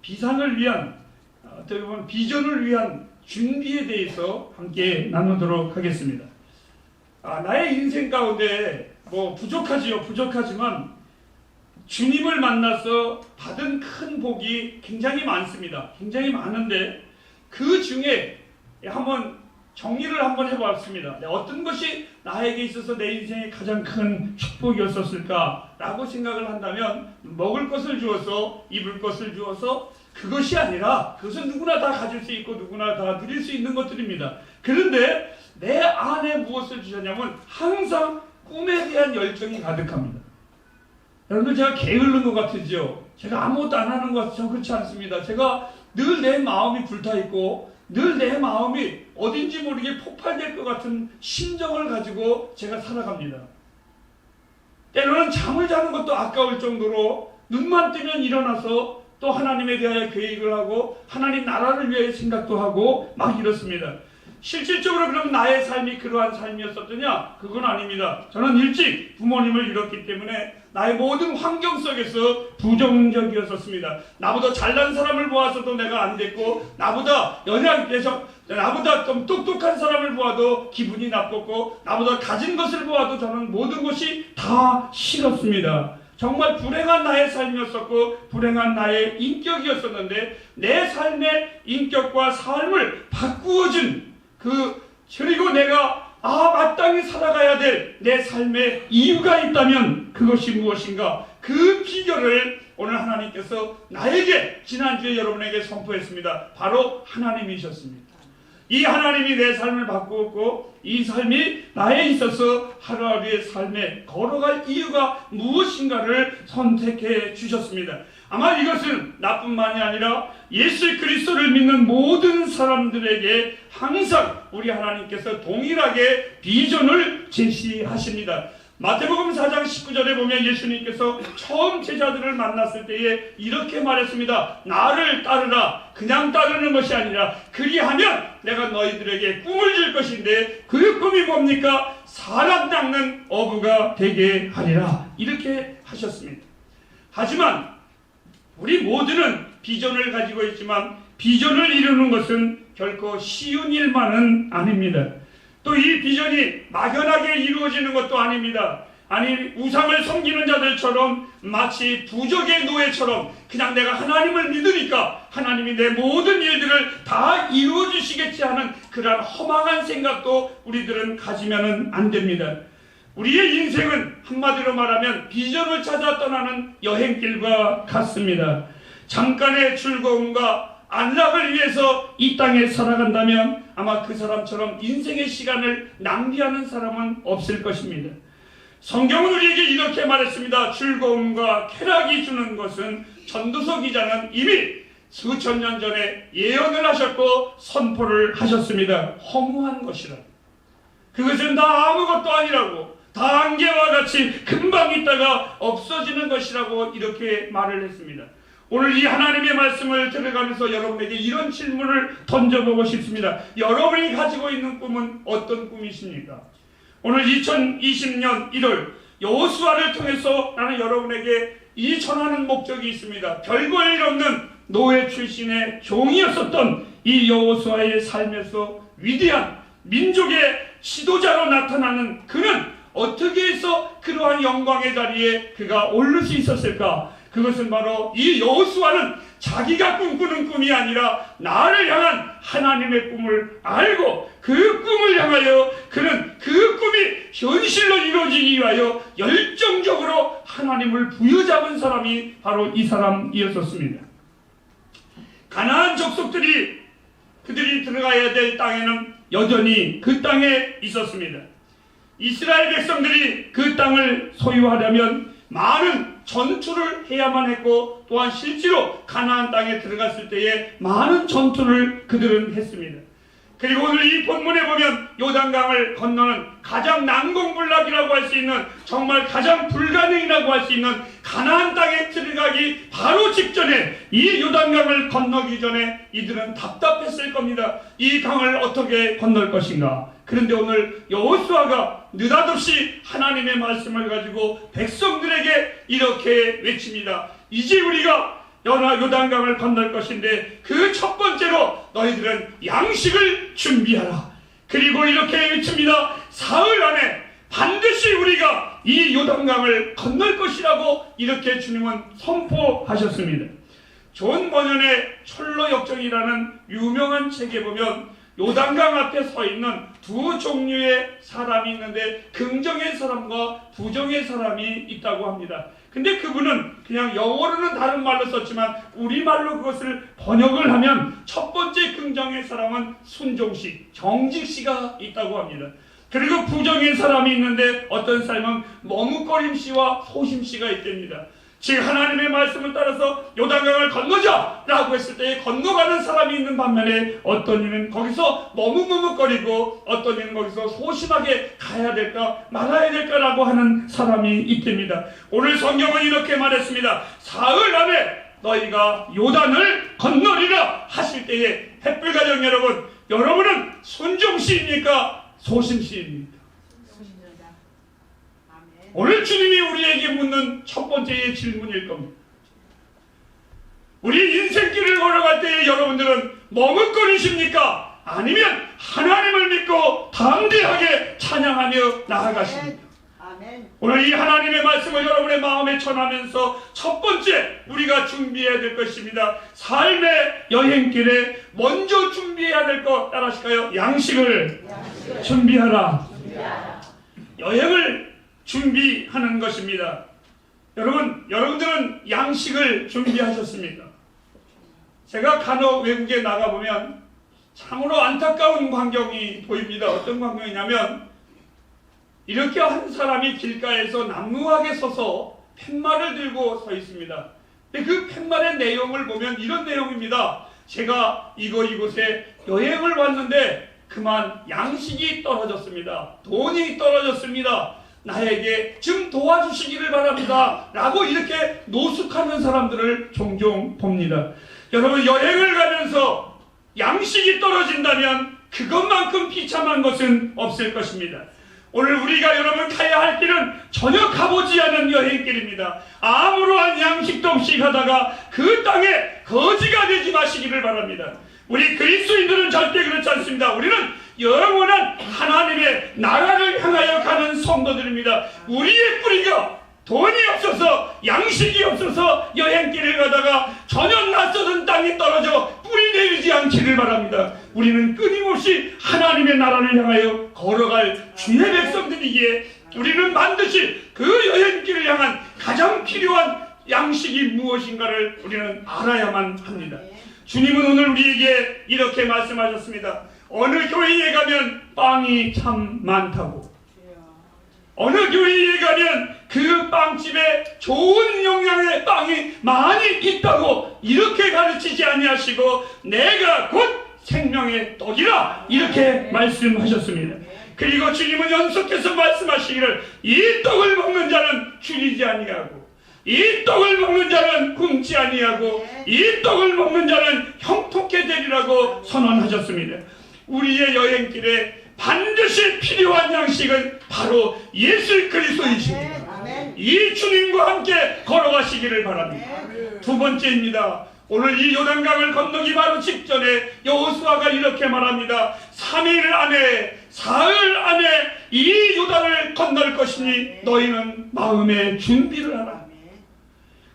비상을 위한 어떻게 보면 비전을 위한 준비에 대해서 함께 나누도록 하겠습니다. 나의 인생 가운데 부족하지만 주님을 만나서 받은 큰 복이 굉장히 많습니다. 굉장히 많은데 그 중에 한번 정리를 한번 해봤습니다. 어떤 것이 나에게 있어서 내 인생의 가장 큰 축복이었을까 라고 생각을 한다면, 먹을 것을 주어서 입을 것을 주어서 그것이 아니라, 그것은 누구나 다 가질 수 있고 누구나 다 누릴 수 있는 것들입니다. 그런데 내 안에 무엇을 주셨냐면 항상 꿈에 대한 열정이 가득합니다. 여러분들, 제가 게으른 것 같으죠? 제가 아무것도 안 하는 것 같아요? 그렇지 않습니다. 제가 늘 내 마음이 불타있고 늘 내 마음이 어딘지 모르게 폭발될 것 같은 심정을 가지고 제가 살아갑니다. 때로는 잠을 자는 것도 아까울 정도로 눈만 뜨면 일어나서 또 하나님에 대하여 계획을 하고 하나님 나라를 위해 생각도 하고 막 이렇습니다. 실질적으로 그럼 나의 삶이 그러한 삶이었었느냐? 그건 아닙니다. 저는 일찍 부모님을 잃었기 때문에 나의 모든 환경 속에서 부정적이었었습니다. 나보다 잘난 사람을 보아서도 내가 안 됐고, 나보다 좀 똑똑한 사람을 보아도 기분이 나빴고, 나보다 가진 것을 보아도 저는 모든 것이 다 싫었습니다. 정말 불행한 나의 삶이었었고 불행한 나의 인격이었었는데, 내 삶의 인격과 삶을 바꾸어준 그리고 내가 마땅히 살아가야 될 내 삶의 이유가 있다면 그것이 무엇인가? 그 비결을 오늘 하나님께서 나에게, 지난주에 여러분에게 선포했습니다. 바로 하나님이셨습니다. 이 하나님이 내 삶을 바꾸었고, 이 삶이 나에 있어서 하루하루의 삶에 걸어갈 이유가 무엇인가를 선택해 주셨습니다. 아마 이것은 나뿐만이 아니라 예수 그리스도를 믿는 모든 사람들에게 항상 우리 하나님께서 동일하게 비전을 제시하십니다. 마태복음 4장 19절에 보면 예수님께서 처음 제자들을 만났을 때에 이렇게 말했습니다. 나를 따르라. 그냥 따르는 것이 아니라 그리하면 내가 너희들에게 꿈을 줄 것인데, 그 꿈이 뭡니까? 사람 낚는 어부가 되게 하리라. 이렇게 하셨습니다. 하지만 우리 모두는 비전을 가지고 있지만 비전을 이루는 것은 결코 쉬운 일만은 아닙니다. 또 이 비전이 막연하게 이루어지는 것도 아닙니다. 아니, 우상을 섬기는 자들처럼 마치 부적의 노예처럼 그냥 내가 하나님을 믿으니까 하나님이 내 모든 일들을 다 이루어 주시겠지 하는 그러한 허망한 생각도 우리들은 가지면은 안 됩니다. 우리의 인생은 한마디로 말하면 비전을 찾아 떠나는 여행길과 같습니다. 잠깐의 즐거움과 안락을 위해서 이 땅에 살아간다면 아마 그 사람처럼 인생의 시간을 낭비하는 사람은 없을 것입니다. 성경은 우리에게 이렇게 말했습니다. 즐거움과 쾌락이 주는 것은, 전도서 기자는 이미 수천 년 전에 예언을 하셨고 선포를 하셨습니다. 허무한 것이라. 그것은 다 아무것도 아니라고, 다 안개와 같이 금방 있다가 없어지는 것이라고 이렇게 말을 했습니다. 오늘 이 하나님의 말씀을 들어가면서 여러분에게 이런 질문을 던져보고 싶습니다. 여러분이 가지고 있는 꿈은 어떤 꿈이십니까? 오늘 2020년 1월 여호수아를 통해서 나는 여러분에게 이 전하는 목적이 있습니다. 별거 일 없는 노예 출신의 종이었었던 이 여호수아의 삶에서 위대한 민족의 지도자로 나타나는 그는 어떻게 해서 그러한 영광의 자리에 그가 오를 수 있었을까? 그것은 바로 이 여호수아는 자기가 꿈꾸는 꿈이 아니라 나를 향한 하나님의 꿈을 알고 그 꿈을 향하여 그는 그 꿈이 현실로 이루어지기 위하여 열정적으로 하나님을 부여잡은 사람이 바로 이 사람이었습니다. 가나안 족속들이 그들이 들어가야 될 땅에는 여전히 그 땅에 있었습니다. 이스라엘 백성들이 그 땅을 소유하려면 많은 전투를 해야만 했고, 또한 실제로 가나안 땅에 들어갔을 때에 많은 전투를 그들은 했습니다. 그리고 오늘 이 본문에 보면 요단강을 건너는 가장 난공불락이라고 할 수 있는, 정말 가장 불가능이라고 할 수 있는 가나안 땅에 들어가기 바로 직전에, 이 요단강을 건너기 전에 이들은 답답했을 겁니다. 이 강을 어떻게 건널 것인가. 그런데 오늘 여호수아가 느닷없이 하나님의 말씀을 가지고 백성들에게 이렇게 외칩니다. 이제 우리가 요단강을 건널 것인데 그 첫 번째로 너희들은 양식을 준비하라. 그리고 이렇게 외칩니다. 사흘 안에 반드시 우리가 이 요단강을 건널 것이라고 이렇게 주님은 선포하셨습니다. 존 버년의 철로역정이라는 유명한 책에 보면 요단강 앞에 서 있는 두 종류의 사람이 있는데 긍정의 사람과 부정의 사람이 있다고 합니다. 근데 그분은 그냥 영어로는 다른 말로 썼지만 우리말로 그것을 번역을 하면 첫 번째 긍정의 사람은 순종씨, 정직씨가 있다고 합니다. 그리고 부정의 사람이 있는데 어떤 사람은 머뭇거림씨와 소심씨가 있답니다. 즉 하나님의 말씀을 따라서 요단강을 건너자 라고 했을 때 건너가는 사람이 있는 반면에 어떤 이는 거기서 머뭇머뭇거리고 어떤 이는 거기서 소심하게 가야 될까 말아야 될까라고 하는 사람이 있답니다. 오늘 성경은 이렇게 말했습니다. 사흘 안에 너희가 요단을 건너리라 하실 때에 햇불가정 여러분, 여러분은 순종시입니까? 소심시입니까? 오늘 주님이 우리에게 묻는 첫 번째의 질문일 겁니다. 우리 인생길을 걸어갈 때 여러분들은 머뭇거리십니까? 아니면 하나님을 믿고 담대하게 찬양하며 나아가십니까? 오늘 이 하나님의 말씀을 여러분의 마음에 전하면서 첫 번째 우리가 준비해야 될 것입니다. 삶의 여행길에 먼저 준비해야 될 것 따라하실까요? 양식을 준비하라. 여행을 준비하는 것입니다. 여러분들은 양식을 준비하셨습니까? 제가 간혹 외국에 나가보면 참으로 안타까운 광경이 보입니다. 어떤 광경이냐면 이렇게 한 사람이 길가에서 난무하게 서서 팻말을 들고 서 있습니다. 근데 그 팻말의 내용을 보면 이런 내용입니다. 제가 이곳에 여행을 왔는데 그만 양식이 떨어졌습니다. 돈이 떨어졌습니다. 나에게 좀 도와주시기를 바랍니다 라고 이렇게 노숙하는 사람들을 종종 봅니다. 여러분, 여행을 가면서 양식이 떨어진다면 그것만큼 비참한 것은 없을 것입니다. 오늘 우리가 여러분 가야 할 길은 전혀 가보지 않은 여행길입니다. 아무런 양식도 없이 가다가 그 땅에 거지가 되지 마시기를 바랍니다. 우리 그리스도인들은 절대 그렇지 않습니다. 우리는 영원한 하나님의 나라를 향하여 가는 성도들입니다. 우리의 뿌리가 돈이 없어서 양식이 없어서 여행길을 가다가 전혀 낯선 땅에 떨어져 뿌리 내리지 않기를 바랍니다. 우리는 끊임없이 하나님의 나라를 향하여 걸어갈 주의 백성들이기에 우리는 반드시 그 여행길을 향한 가장 필요한 양식이 무엇인가를 우리는 알아야만 합니다. 주님은 오늘 우리에게 이렇게 말씀하셨습니다. 어느 교회에 가면 빵이 참 많다고, 어느 교회에 가면 그 빵집에 좋은 영양의 빵이 많이 있다고 이렇게 가르치지 아니하시고 내가 곧 생명의 떡이라 이렇게 말씀하셨습니다. 그리고 주님은 연속해서 말씀하시기를 이 떡을 먹는 자는 줄이지 아니하고 이 떡을 먹는 자는 굶지 아니하고 이 떡을 먹는 자는 형통케 되리라고 선언하셨습니다. 우리의 여행길에 반드시 필요한 양식은 바로 예수 그리스도이십니다. 이 주님과 함께 걸어가시기를 바랍니다. 두 번째입니다. 오늘 이 요단강을 건너기 바로 직전에 여호수아가 이렇게 말합니다. 3일 안에 사흘 안에 이 요단을 건널 것이니 너희는 마음의 준비를 하라.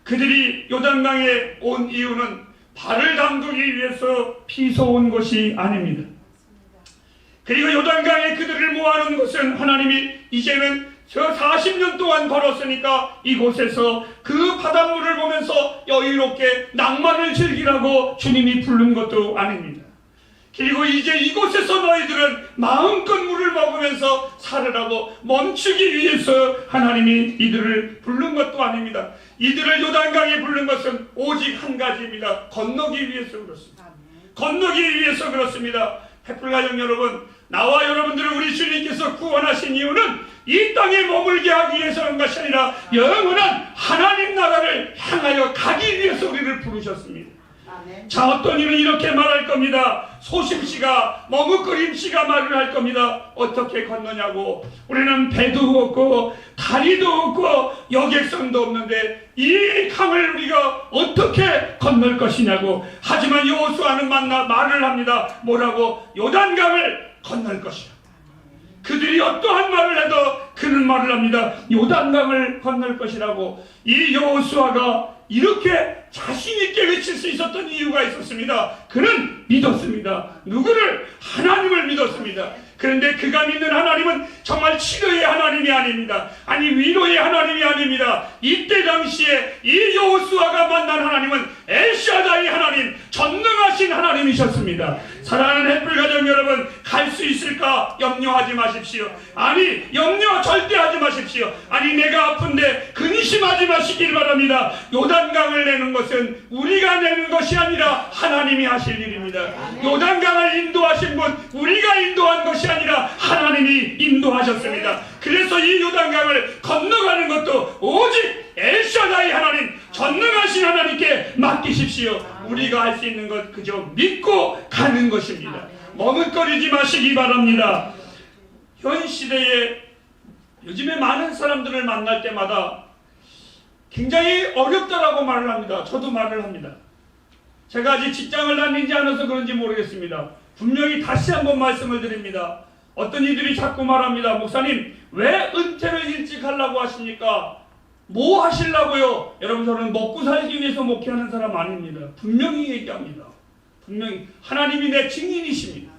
그들이 요단강에 온 이유는 발을 담그기 위해서 피서온 것이 아닙니다. 그리고 요단강에 그들을 모아놓은 것은 하나님이 이제는 저 40년 동안 걸었으니까 이곳에서 그 바닷물을 보면서 여유롭게 낭만을 즐기라고 주님이 부른 것도 아닙니다. 그리고 이제 이곳에서 너희들은 마음껏 물을 먹으면서 살으라고 멈추기 위해서 하나님이 이들을 부른 것도 아닙니다. 이들을 요단강에 부른 것은 오직 한 가지입니다. 건너기 위해서 그렇습니다. 건너기 위해서 그렇습니다. 햇불가정 여러분, 나와 여러분들을 우리 주님께서 구원하신 이유는 이 땅에 머물게 하기 위해서 그런 것이 아니라 영원한 하나님 나라를 향하여 가기 위해서 우리를 부르셨습니다. 자, 어떤 이는 이렇게 말할 겁니다. 소심씨가 머뭇거림씨가 말을 할 겁니다. 어떻게 건너냐고. 우리는 배도 없고 다리도 없고 여객선도 없는데 이 강을 우리가 어떻게 건널 것이냐고. 하지만 여호수아는 말을 합니다. 뭐라고? 요단강을 건널 것이라. 그들이 어떠한 말을 해도 그는 말을 합니다. 요단강을 건널 것이라고. 이 여호수아가 이렇게 자신있게 외칠 수 있었던 이유가 있었습니다. 그는 믿었습니다. 누구를? 하나님을 믿었습니다. 그런데 그가 믿는 하나님은 정말 치료의 하나님이 아닙니다. 아니, 위로의 하나님이 아닙니다. 이때 당시에 이 여호수아가 만난 하나님은 엘샤다이 하나님, 전능하신 하나님이셨습니다. 사랑하는 햇불가정 여러분, 갈 수 있을까? 염려하지 마십시오. 아니, 염려 절대 하지 마십시오. 아니, 내가 아픈데 근심하지 마시길 바랍니다. 요단강을 내는 것은 우리가 내는 것이 아니라 하나님이 하실 일입니다. 요단강을 인도하신 분, 우리가 인도한 것이 아니라 하나님이 인도하셨습니다. 그래서 이 요단강을 건너가는 것도 오직 엘샤다이 하나님, 전능하신 하나님께 맡기십시오. 우리가 할 수 있는 것 그저 믿고 가는 것입니다. 머뭇거리지 마시기 바랍니다. 현 시대에 요즘에 많은 사람들을 만날 때마다 굉장히 어렵다라고 말을 합니다. 저도 말을 합니다. 제가 아직 직장을 다니지 않아서 그런지 모르겠습니다. 분명히 다시 한번 말씀을 드립니다. 어떤 이들이 자꾸 말합니다. 목사님, 왜 은퇴를 일찍 하려고 하십니까? 뭐 하시려고요? 여러분, 저는 먹고 살기 위해서 목회하는 사람 아닙니다. 분명히 얘기합니다. 분명히 하나님이 내 증인이십니다.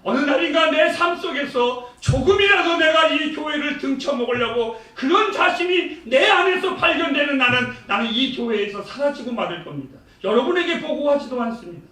어느 날인가 내 삶 속에서 조금이라도 내가 이 교회를 등쳐먹으려고 그런 자신이 내 안에서 발견되는 나는 이 교회에서 사라지고 말을 겁니다. 여러분에게 보고하지도 않습니다.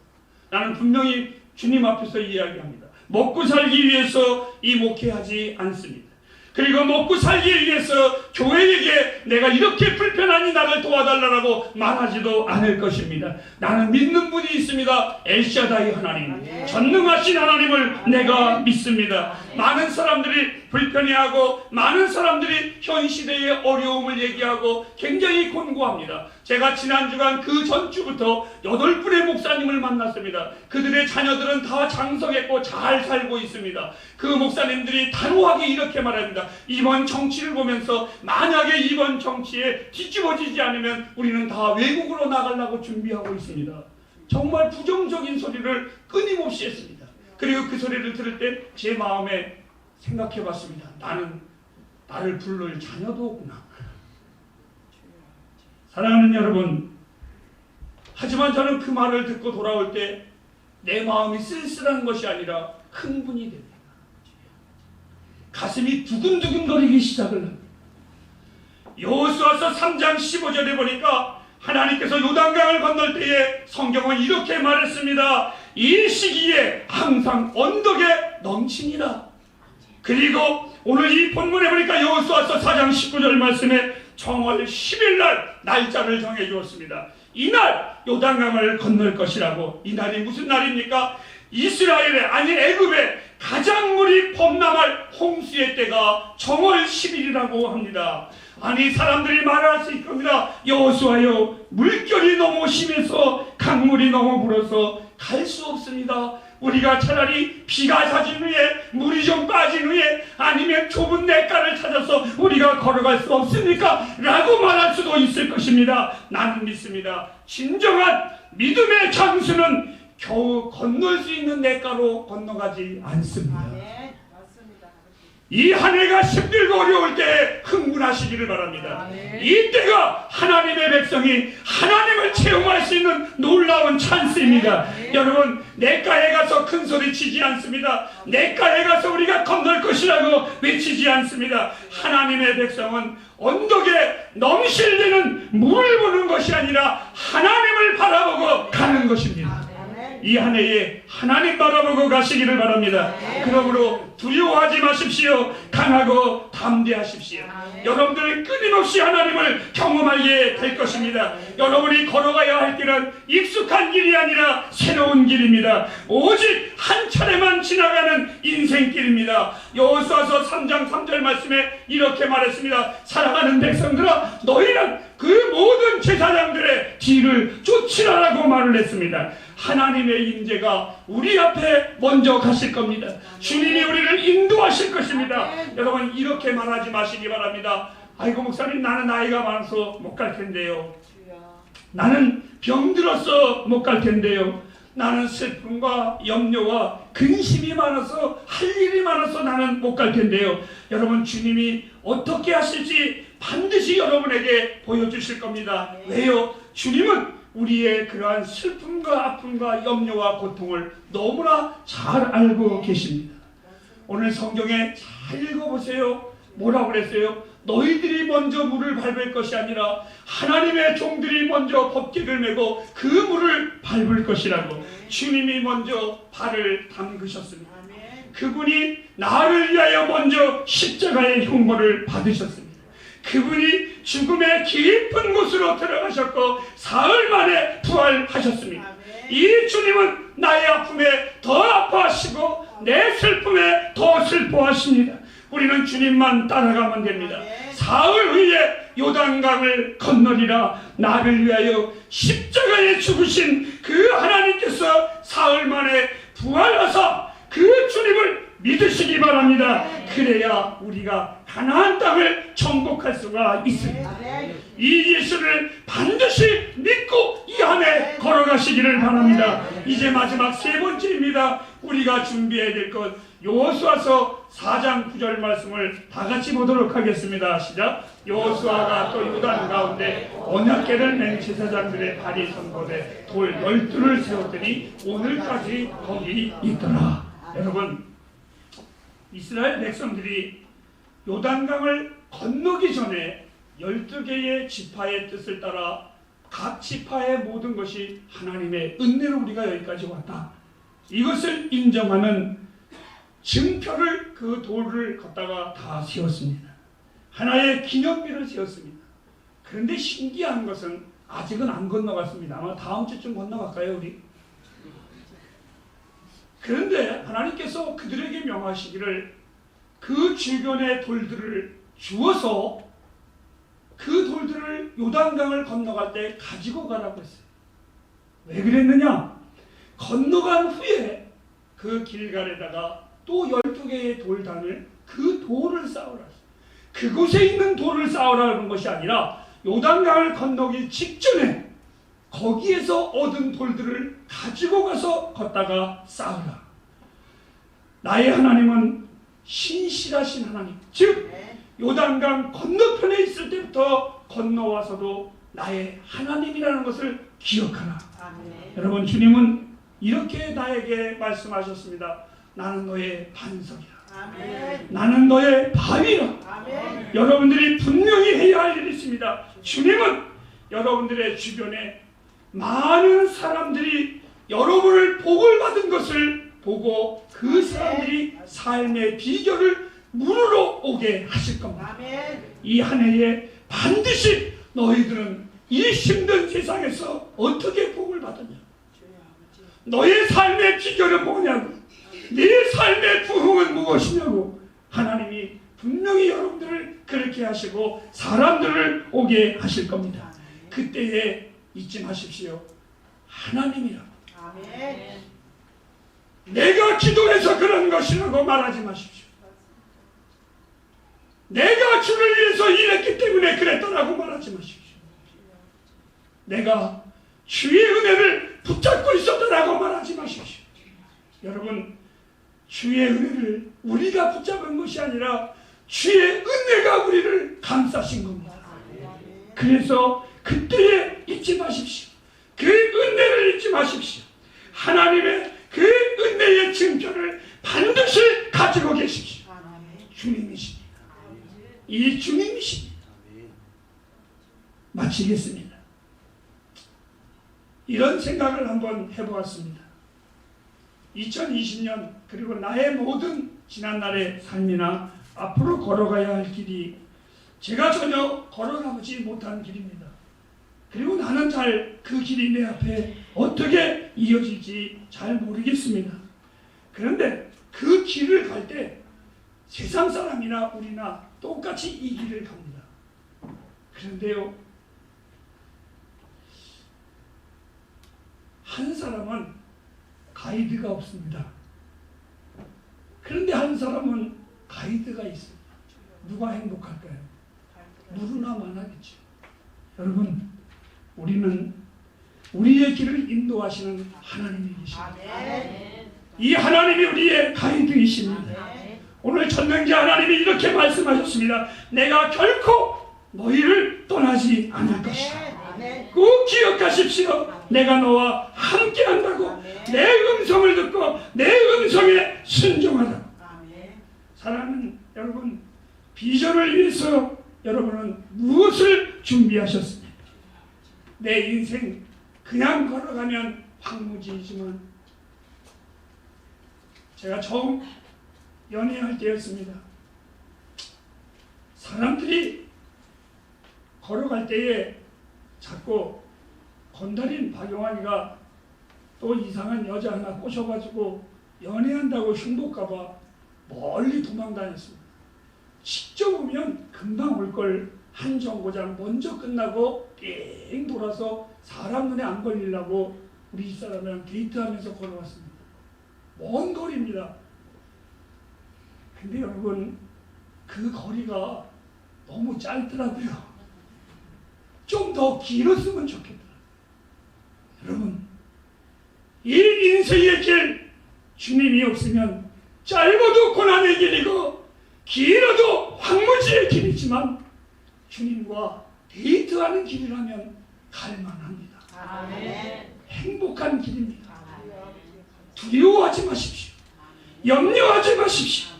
나는 분명히 주님 앞에서 이야기합니다. 먹고 살기 위해서 이 목회하지 않습니다. 그리고 먹고 살기 위해서 교회에게 내가 이렇게 불편하니 나를 도와달라고 말하지도 않을 것입니다. 나는 믿는 분이 있습니다. 엘샤다이 하나님, 전능하신 하나님을 내가 믿습니다. 많은 사람들이 불편해하고 많은 사람들이 현 시대의 어려움을 얘기하고 굉장히 곤고합니다. 제가 지난 주간 그 전주부터 8분의 목사님을 만났습니다. 그들의 자녀들은 다 장성했고 잘 살고 있습니다. 그 목사님들이 단호하게 이렇게 말합니다. 이번 정치를 보면서 만약에 이번 정치에 뒤집어지지 않으면 우리는 다 외국으로 나가려고 준비하고 있습니다. 정말 부정적인 소리를 끊임없이 했습니다. 그리고 그 소리를 들을 때 제 마음에 생각해 봤습니다. 나를 부를 자녀도 없구나. 사랑하는 여러분, 하지만 저는 그 말을 듣고 돌아올 때 내 마음이 쓸쓸한 것이 아니라 흥분이 됩니다. 가슴이 두근두근거리기 시작을 합니다. 여호수아서 3장 15절에 보니까 하나님께서 요단강을 건널 때에 성경은 이렇게 말했습니다. 이 시기에 항상 언덕에 넘치니라. 그리고 오늘 이 본문에 보니까 여호수아서 4장 19절 말씀에 정월 10일 날 날짜를 정해 주었습니다. 이날 요단강을 건널 것이라고. 이 날이 무슨 날입니까? 이스라엘의, 아니 애굽의 가장 물이 범람할 홍수의 때가 정월 10일이라고 합니다. 아니, 사람들이 말할 수 있을 겁니다. 여호수아여, 물결이 너무 심해서 강물이 너무 불어서 갈 수 없습니다. 우리가 차라리 비가 잦은 후에 물이 좀 빠진 후에 아니면 좁은 냇가를 찾아서 우리가 걸어갈 수 없습니까? 라고 말할 수도 있을 것입니다. 나는 믿습니다. 진정한 믿음의 장수는 겨우 건널 수 있는 냇가로 건너가지 않습니다. 이 한 해가 힘들고 어려울 때 흥분하시기를 바랍니다. 이때가 하나님의 백성이 하나님을 체험할 수 있는 놀라운 찬스입니다. 여러분, 냇가에 가서 큰 소리 치지 않습니다. 냇가에 가서 우리가 건널 것이라고 외치지 않습니다. 하나님의 백성은 언덕에 넘실대는 물을 보는 것이 아니라 하나님을 바라보고 가는 것입니다. 이 한 해에 하나님 바라보고 가시기를 바랍니다. 그러므로 두려워하지 마십시오. 강하고 담대하십시오. 여러분들은 끊임없이 하나님을 경험하게 될 것입니다. 여러분이 걸어가야 할 길은 익숙한 길이 아니라 새로운 길입니다. 오직 한 차례만 지나가는 인생길입니다. 여호수아서 3장 3절 말씀에 이렇게 말했습니다. 사랑하는 백성들아, 너희는 그 모든 제사장들의 뒤를 쫓으라라고 말을 했습니다. 하나님의 임재가 우리 앞에 먼저 가실 겁니다. 주님이 우리를 인도하실 것입니다. 여러분, 이렇게 말하지 마시기 바랍니다. 아이고 목사님, 나는 나이가 많아서 못 갈 텐데요. 나는 병들어서 못 갈 텐데요. 나는 슬픔과 염려와 근심이 많아서 할 일이 많아서 나는 못 갈 텐데요. 여러분, 주님이 어떻게 하실지 반드시 여러분에게 보여주실 겁니다. 왜요? 주님은 우리의 그러한 슬픔과 아픔과 염려와 고통을 너무나 잘 알고 계십니다. 오늘 성경에 잘 읽어보세요. 뭐라고 그랬어요? 너희들이 먼저 물을 밟을 것이 아니라 하나님의 종들이 먼저 법궤를 메고 그 물을 밟을 것이라고 주님이 먼저 발을 담그셨습니다. 그분이 나를 위하여 먼저 십자가의 흉보를 받으셨습니다. 그분이 죽음의 깊은 곳으로 들어가셨고 사흘 만에 부활하셨습니다. 이 주님은 나의 아픔에 더 아파하시고 내 슬픔에 더 슬퍼하십니다. 우리는 주님만 따라가면 됩니다. 사흘 후에 요단강을 건너리라. 나를 위하여 십자가에 죽으신 그 하나님께서 사흘 만에 부활하사 그 주님을 믿으시기 바랍니다. 그래야 우리가 가나안 땅을 정복할 수가 있습니다. 이 예수를 반드시 믿고 이 안에 걸어가시기를 바랍니다. 이제 마지막 세 번째입니다. 우리가 준비해야 될 것, 여호수아서 4장 9절 말씀을 다 같이 보도록 하겠습니다. 시작. 여호수아가 또 요단 가운데 언약궤를 맨 제사장들의 발이 선곳에 돌 12를 세웠더니 오늘까지 거기 있더라. 여러분, 이스라엘 백성들이 요단강을 건너기 전에 12개의 지파의 뜻을 따라 각 지파의 모든 것이 하나님의 은혜로 우리가 여기까지 왔다, 이것을 인정하는 증표를 그 돌을 갖다가 다 세웠습니다. 하나의 기념비를 세웠습니다. 그런데 신기한 것은 아직은 안 건너갔습니다. 아마 다음 주쯤 건너갈까요, 우리? 그런데 하나님께서 그들에게 명하시기를 그 주변의 돌들을 주어서 그 돌들을 요단강을 건너갈 때 가지고 가라고 했어요. 왜 그랬느냐? 건너간 후에 그 길갈에다가 또 12개의 돌단을 그 돌을 쌓으라. 그곳에 있는 돌을 쌓으라는 것이 아니라 요단강을 건너기 직전에 거기에서 얻은 돌들을 가지고 가서 걷다가 쌓으라. 나의 하나님은 신실하신 하나님, 즉 요단강 건너편에 있을 때부터 건너와서도 나의 하나님이라는 것을 기억하라. 여러분, 주님은 이렇게 나에게 말씀하셨습니다. 나는 너의 반석이라. 나는 너의 바위라. 여러분들이 분명히 해야 할 일이 있습니다. 주님은 여러분들의 주변에 많은 사람들이 여러분을 복을 받은 것을 보고 그 사람들이 삶의 비결을 물으러 오게 하실 겁니다. 이 한 해에 반드시 너희들은 이 힘든 세상에서 어떻게 복을 받았냐? 너의 삶의 비결은 뭐냐고? 네 삶의 부흥은 무엇이냐고? 하나님이 분명히 여러분들을 그렇게 하시고 사람들을 오게 하실 겁니다. 그때에 잊지 마십시오. 하나님이라고. 내가 기도해서 그런 것이라고 말하지 마십시오. 내가 주를 위해서 일했기 때문에 그랬더라고 말하지 마십시오. 내가 주의 은혜를 붙잡고 있었더라고 말하지 마십시오. 여러분, 주의 은혜를 우리가 붙잡은 것이 아니라 주의 은혜가 우리를 감싸신 겁니다. 그래서 그때에 잊지 마십시오. 그 은혜를 잊지 마십시오. 하나님의 그 은혜의 증표를 반드시 가지고 계십시오. 주님이십니다. 이 주님이십니다. 마치겠습니다. 이런 생각을 한번 해보았습니다. 2020년 그리고 나의 모든 지난날의 삶이나 앞으로 걸어가야 할 길이 제가 전혀 걸어가지 못한 길입니다. 그리고 나는 잘 그 길이 내 앞에 어떻게 이어질지 잘 모르겠습니다. 그런데 그 길을 갈 때 세상 사람이나 우리나 똑같이 이 길을 갑니다. 그런데요, 한 사람은 가이드가 없습니다. 그런데 한 사람은 가이드가 있습니다. 누가 행복할까요? 누구나 만하겠죠. 여러분, 우리는 우리의 길을 인도하시는 하나님이 계십니다. 이 하나님이 우리의 가이드이십니다. 오늘 전능자 하나님이 이렇게 말씀하셨습니다. 내가 결코 너희를 떠나지 않을 것이다. 꼭 기억하십시오. 내가 너와 함께 한다고. 내 음성을 듣고 내 음성에 순종하라고. 사랑하는 여러분, 비전을 위해서 여러분은 무엇을 준비하셨습니까? 내 인생 그냥 걸어가면 황무지이지만, 제가 처음 연애할 때였습니다. 사람들이 걸어갈 때에 자꾸 건달인 박용환이가 또 이상한 여자 하나 꼬셔가지고 연애한다고 흉볼까봐 멀리 도망다녔습니다. 직접 오면 금방 올 걸 한 정거장 먼저 끝나고 삥 돌아서 사람 눈에 안 걸리려고 우리 집사람이랑 데이트하면서 걸어왔습니다. 먼 거리입니다. 근데 여러분, 그 거리가 너무 짧더라고요. 좀 더 길었으면 좋겠다. 여러분, 이 인생의 길, 주님이 없으면 짧아도 고난의 길이고 길어도 황무지의 길이지만 주님과 데이트하는 길이라면 갈만합니다. 행복한 길입니다. 두려워하지 마십시오. 염려하지 마십시오.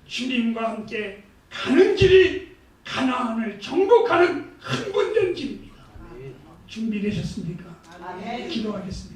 주님과 함께 가는 길이 가나안을 정복하는 흥분된 길입니다. 준비되셨습니까? 기도하겠습니다.